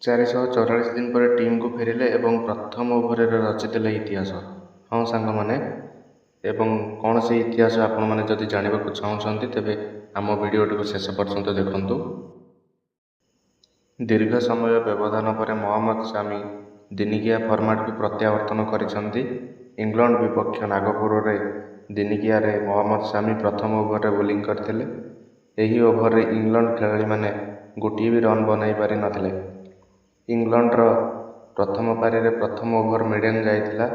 444 दिन पर टीम को फेरिले एवं प्रथम ओभर रचिले इतिहास। हाँ सांग मैंने एवं कौन से इतिहास आपण मैंने जदि जानवाक चाहते तेरे आम भिडियो शेष पर्यंत देखु। दीर्घ समय व्यवधान पर मोहम्मद शामी दिनिकिया फर्माट को प्रत्यावर्तन कर इंग्लैंड विपक्ष नागपुर दिनिकिया मोहम्मद शामी प्रथम ओभर बोलिंग करते। यही ओभर इंग्लैंड खेलाड़ी मैंने गोटे भी रन बनाई पारि नथिले। इंग्लैंडर प्रथम पारी प्रथम ओभर मिडियन जाइथिला।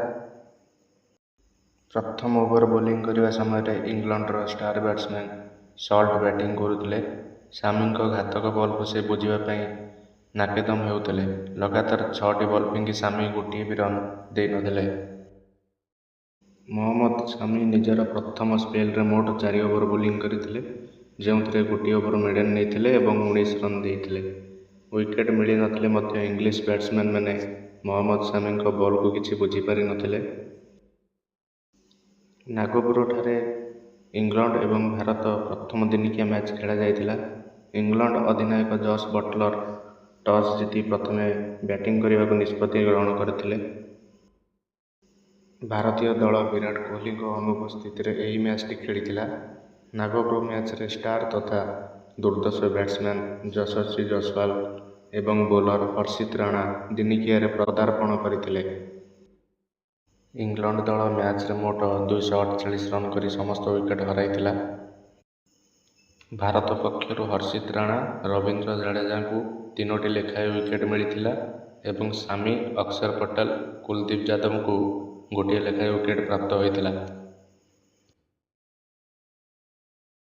प्रथम ओभर बोलिंग करने समय इंग्लैंडर स्टार बैट्समैन सल्ट बैटिंग करुले। शामी घातक बॉल को से बुझापी नाकेदम होते। लगातार 6टी बॉल फिंगी शामी गोटे भी रन दे नथिले। मोहम्मद शामी निजर प्रथम स्पेल रे मोट 4 ओभर बोलिंग करते, जो गोटे ओभर मिडियन नहीं 19 रन देते। विकेट मिल नथिले इंग्लिश बैट्समैन मैंने मोहम्मद शामी बॉल को किसी बुझीपारि नथिले। नागपुर ठारे इंग्लैंड एवं भारत प्रथम दिनिकिया मैच खेला जाइथिला। इंग्लैंड अधिनायक जॉस बटलर टॉस जीति प्रथम बैटिंग करने को निष्पत्ति ग्रहण करते। भारतीय दल विराट कोहली अनुपस्थित यही मैच टी खेली। नागपुर मैच रे स्टार तथा दुर्दश बैट्समैन यशस्वी जायसवाल एवं बोलर हर्षित राणा दिनिकिया पदार्पण करते। इंग्लैंड दल मैच रे मोट 248 रन कर समस्त विकेट हराइथिला। भारत पक्षर हर्षित राणा रवींद्र जडेजा को 3टी लेखाएं विकेट मिलता एवं शामी अक्षर पटेल कुलदीप यादव को गोटे लेखाएं विकेट प्राप्त होता।